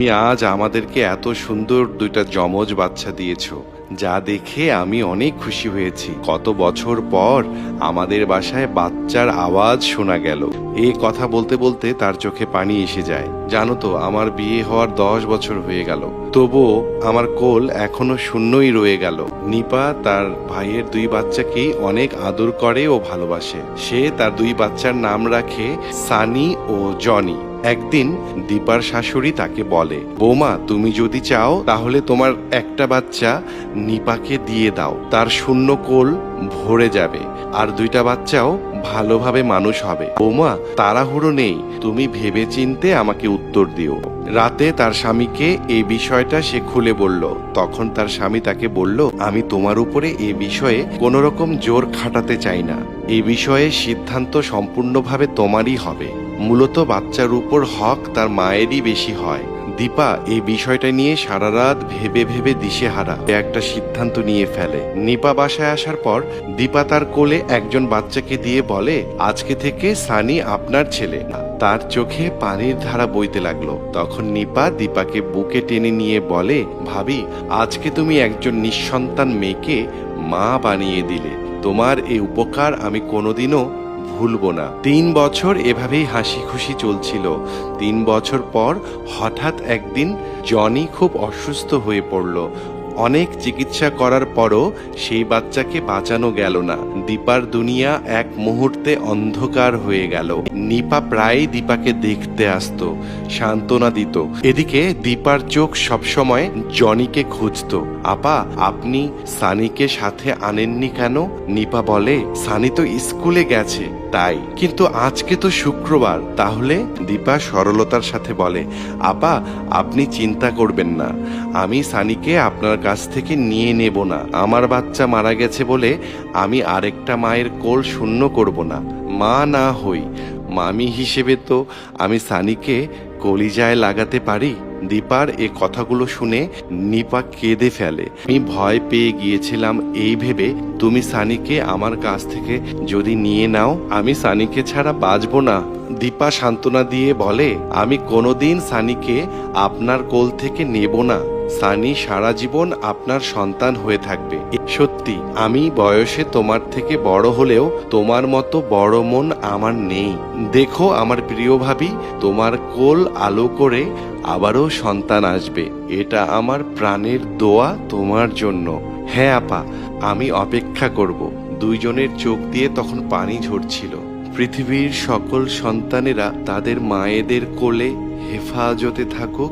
তুমি আজ আমাদেরকে এত সুন্দর দুইটা যমজ বাচ্চা দিয়েছো, যা দেখে আমি অনেক খুশি হয়েছি। কত বছর পর আমাদের বাসায় বাচ্চার আওয়াজ শোনা গেল। এই কথা বলতে বলতে তার চোখে পানি এসে যায়। জানো তো, আমার বিয়ে হওয়ার 10 বছর হয়ে গেল, তবুও আমার কোল এখনো শূন্যই রয়ে গেল। নিপা তার ভাইয়ের 2 বাচ্চাকেই অনেক আদর করে ও ভালোবাসে। সে তার 2 বাচ্চার নাম রাখে সানি ও জনি। একদিন দীপার শাশুড়ি তাকে বলে, বৌমা, তুমি যদি চাও তাহলে তোমার একটা বাচ্চা নিপাকে দিয়ে দাও, তার শূন্য কোল ভরে যাবে, আর 2টা বাচ্চাও ভালোভাবে মানুষ হবে। বৌমা, তাড়াহুড়ো নেই, তুমি ভেবে চিনতে আমাকে উত্তর দিও। রাতে তার স্বামীকে এই বিষয়টা সে খুলে বলল। তখন তার স্বামী তাকে বলল, আমি তোমার উপরে এই বিষয়ে কোনো রকম জোর খাটাতে চাই না। এই বিষয়ে সিদ্ধান্ত সম্পূর্ণভাবে তোমারই হবে। মূলত বাচ্চার উপর হক তার মায়েরই বেশি হয়। দীপা এই বিষয়টা নিয়ে সারা রাত ভেবে ভেবে দিশেহারা একটা সিদ্ধান্ত নিয়ে ফেলে। নিপা বাসায় আসার পর দীপা তার কোলে একজন বাচ্চাকে দিয়ে বলে, আজকে থেকে সানি আপনার ছেলে। তার চোখে পানির ধারা বইতে লাগলো। তখন নিপা দীপাকে বুকে টেনে নিয়ে বলে, ভাবি, আজকে তুমি একজন নিঃসন্তান মেয়েকে মা বানিয়ে দিলে। তোমার এই উপকার আমি কোনোদিনও ভুলবো না। 3 বছর এভাবেই হাসি খুশি চলছিল। 3 বছর পর হঠাৎ একদিন জনি খুব অসুস্থ হয়ে পড়ল। অনেক চিকিৎসা করার পরও সেই বাচ্চাকে বাঁচানো গেল না। দীপার দুনিয়া এক মুহূর্তে অন্ধকার হয়ে গেল। নিপা প্রায় দীপাকে দেখতে আসতো, সান্ত্বনা দিত। এদিকে দীপার চোখ সবসময় জনিকে খুঁজতো। আপা, আপনি সানিকে সাথে আনেননি কেন? নিপা বলে, সানি তো স্কুলে গেছে তাই। কিন্তু আজকে তো শুক্রবার। তাহলে? দীপা সরলতার সাথে বলে, আপা, আপনি চিন্তা করবেন না, আমি সানিকে আপনার কাছ থেকে নিয়ে নেব না। আমার বাচ্চা মারা গেছে বলে আমি আরেকটা মায়ের কোল শূন্য করব না। মা না হই, মামি হিসেবে তো আমি সানিকে কলিজায় লাগাতে পারি। দীপার এ কথাগুলো শুনে নিপা কেঁদে ফেলে। আমি ভয় পেয়ে গিয়েছিলাম এই ভেবে, তুমি সানিকে আমার কাছ থেকে যদি নিয়ে নাও, আমি সানিকে ছাড়া বাঁচব না। দীপা সান্ত্বনা দিয়ে বলে, আমি কোনোদিন সানিকে আপনার কোল থেকে নেব না। সানি সারা জীবন আপনার সন্তান হয়ে থাকবে। সত্যি, আমি বয়সে তোমার থেকে বড় হলেও তোমার মতো বড় মন আমার নেই। দেখো আমার প্রিয় ভাবি, তোমার কোল আলো করে আবারও সন্তান আসবে। এটা আমার প্রাণের দোয়া তোমার জন্য। হ্যাঁ আপা, আমি অপেক্ষা করব। 2 জনের চোখ দিয়ে তখন পানি ঝরছিল। পৃথিবীর সকল সন্তানেরা তাদের মায়েদের কোলে হেফাজতে থাকুক।